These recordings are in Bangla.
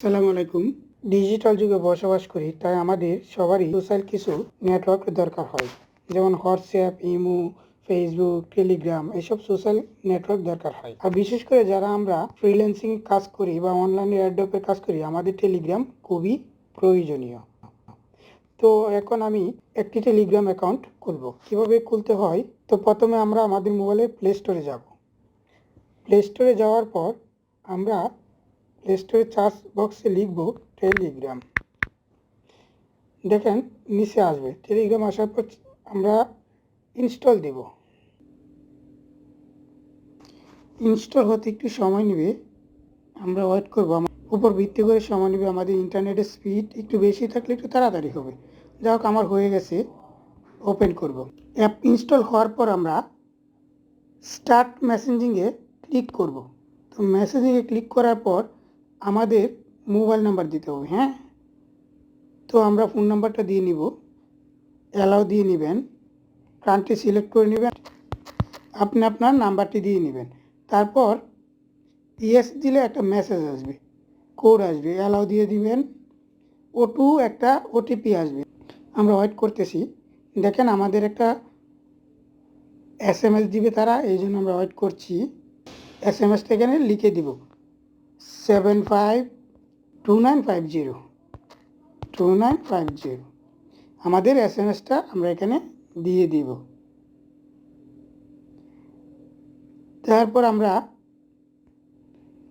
আসসালামু আলাইকুম। ডিজিটাল যুগে বসবাস করি, তাই আমাদের সবারই সোশ্যাল কিছু নেটওয়ার্ক দরকার হয়। যেমন হোয়াটসঅ্যাপ, ইমো, ফেসবুক, টেলিগ্রাম এসব সোশ্যাল নেটওয়ার্ক দরকার হয়। আর বিশেষ করে যারা আমরা ফ্রিল্যান্সিং কাজ করি বা অনলাইনে অ্যাডওয়ার্কের কাজ করি, আমাদের টেলিগ্রাম খুবই প্রয়োজনীয়। তো এখন আমি একটি টেলিগ্রাম অ্যাকাউন্ট খুলব। কিভাবে খুলতে হয়? তো প্রথমে আমরা আমাদের মোবাইলে প্লে স্টোরে যাব। প্লে স্টোরে যাওয়ার পর আমরা প্লে স্টোরে সার্চ বক্সে লিখব টেলিগ্রাম। দেখেন নিচে আসবে টেলিগ্রাম। আসার পর আমরা ইনস্টল দেব। ইনস্টল হতে একটু সময় নেবে, আমরা ওয়েট করব। উপর ভিত্তি করে সময় নেবে। আমাদের ইন্টারনেটের স্পিড একটু বেশি থাকলে একটু তাড়াতাড়ি হবে। যাই হোক, আমার হয়ে গেছে। ওপেন করব। অ্যাপ ইনস্টল হওয়ার পর আমরা স্টার্ট মেসেজিংয়ে ক্লিক করব। তো মেসেজিংয়ে ক্লিক করার পর আমাদের মোবাইল নাম্বার দিতে হবে। হ্যাঁ, তো আমরা ফোন নাম্বারটা দিয়ে নিব। অ্যালাউ দিয়ে নেবেন। কান্ট্রি সিলেক্ট করে নেবেন। আপনি আপনার নাম্বারটি দিয়ে নেবেন। তারপর ইয়েস দিলে একটা মেসেজ আসবে, কোড আসবে, অ্যালাউ দিয়ে দিবেন। একটা ওটিপি আসবে। আমরা ওয়েট করতেছি। দেখেন আমাদের একটা SMS দিবে তারা, এই জন্য আমরা ওয়েট করছি। SMSটা এখানে লিখে দিব 752950 আমাদের SMSটা আমরা এখানে দিয়ে দিব। তারপর আমরা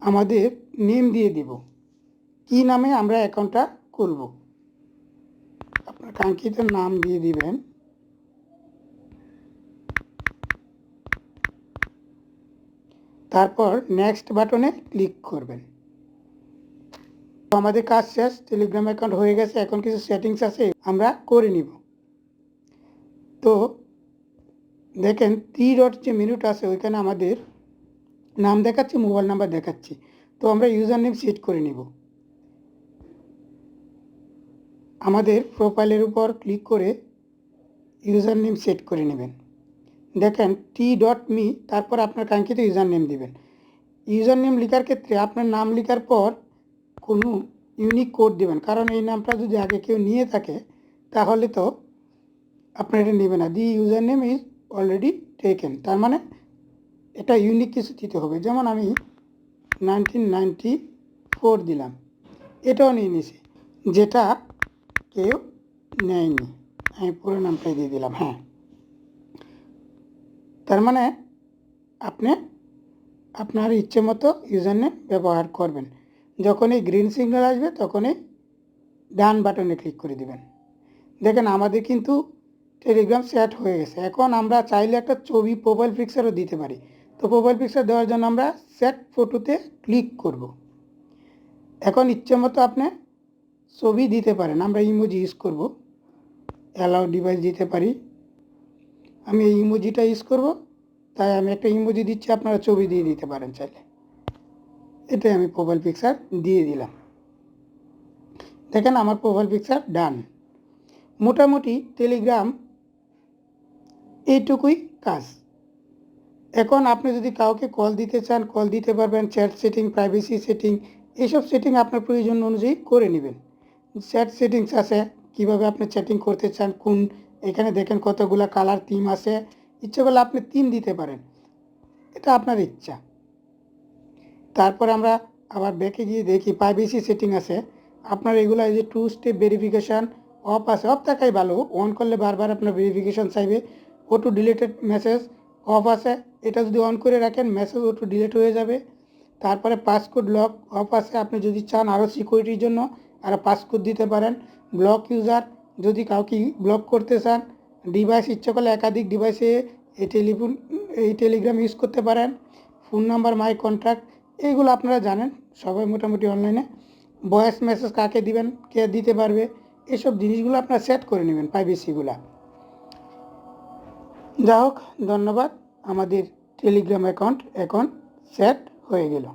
আমাদের নেম দিয়ে দিব, কি নামে আমরা অ্যাকাউন্টটা খুলব। আপনার কাঙ্ক্ষিত নাম দিয়ে দিবেন। তারপর নেক্সট বাটনে ক্লিক করবেন। তো আমাদের কাজ শেষ, টেলিগ্রাম অ্যাকাউন্ট হয়ে গেছে। এখন কিছু সেটিংস আছে, আমরা করে নিব। তো দেখেন 3 ডট যে মেনুটা আছে ওইখানে আমাদের নাম দেখাচ্ছে, মোবাইল নাম্বার দেখাচ্ছে। তো আমরা ইউজার নেম সেট করে নিব। আমাদের প্রোফাইলের উপর ক্লিক করে ইউজার নেম সেট করে নেবেন। দেখেন t.me, তারপর আপনার কাঙ্ক্ষিত ইউজার নেম দিবেন। ইউজার নেম লেখার ক্ষেত্রে আপনার নাম লেখার পর কোনো ইউনিক কোড দেবেন, কারণ এই নামটা যদি আগে কেউ নিয়ে থাকে তাহলে তো আপনার এটা নেবে না। The user name is already taken, তার মানে এটা ইউনিক কিছু দিতে হবে। যেমন আমি 1994 দিলাম, এটাও নিয়ে নিছি, যেটা কেউ নেয়নি। আমি পুরো নামটাই দিয়ে দিলাম। হ্যাঁ, তার মানে আপনি আপনার ইচ্ছে মতো ইউজার নেম ব্যবহার করবেন। যখনই গ্রিন সিগন্যাল আসবে তখনই ডান বাটনে ক্লিক করে দিবেন। দেখেন আমাদের কিন্তু টেলিগ্রাম সেট হয়ে গেছে। এখন আমরা চাইলে একটা ছবি প্রোফাইল পিকচারও দিতে পারি। তো প্রোফাইল পিকচার দেওয়ার জন্য আমরা সেট ফটোতে ক্লিক করব। এখন ইচ্ছে মতো আপনি ছবি দিতে পারেন। আমরা ইমোজি ইউজ করব। অ্যালাউ ডিভাইস দিতে পারি। আমি এই ইমোজিটা ইউজ করব, তাই আমি একটা ইমোজি দিচ্ছি, আপনারা ছবি দিয়ে দিতে পারেন চাইলে। এটাই আমি প্রোফাইল পিকচার দিয়ে দিলাম। দেখেন আমার প্রোফাইল পিকচার ডান। মোটামুটি টেলিগ্রাম এইটুকুই কাজ। এখন আপনি যদি কাউকে কল দিতে চান, কল দিতে পারবেন। চ্যাট সেটিং, প্রাইভেসি সেটিং, এইসব সেটিং আপনার প্রয়োজন অনুযায়ী করে নেবেন। চ্যাট সেটিংস আছে, কীভাবে আপনি চ্যাটিং করতে চান, এখানে দেখেন কতগুলো কালার থিম আছে। ইচ্ছে করলে আপনি থিম দিতে পারেন, এটা আপনার ইচ্ছা। তারপর আমরা আবার ব্যাকে গিয়ে দেখি প্রাইভেসি সেটিং আছে। আপনার এগুলো এই যে 2 স্টেপ ভেরিফিকেশান অফ আছে, অফ থাকাই ভালো। অন করলে বারবার আপনার ভেরিফিকেশান চাইবে। অটো ডিলেটেড মেসেজ অফ আছে, এটা যদি অন করে রাখেন মেসেজ অটো ডিলেট হয়ে যাবে। তারপরে পাসকোড লক অফ আছে, আপনি যদি চান আরও সিকিউরিটির জন্য আর পাসকোড দিতে পারেন। ব্লক ইউজার, যদি কাউকে ব্লক করতে চান। ডিভাইস, ইচ্ছে করলে একাধিক ডিভাইসে এই টেলিগ্রাম ইউজ করতে পারেন। ফোন নাম্বার, মাই কন্ট্যাক্ট, এইগুলো আপনারা জানেন সবাই মোটামুটি অনলাইনে। ভয়েস মেসেজ কাকে দিবেন, কে দিতে পারবে, এসব জিনিসগুলো আপনারা সেট করে নেবেন, প্রাইভেসিগুলো। যা হোক, ধন্যবাদ। আমাদের টেলিগ্রাম অ্যাকাউন্ট এখন সেট হয়ে গেল।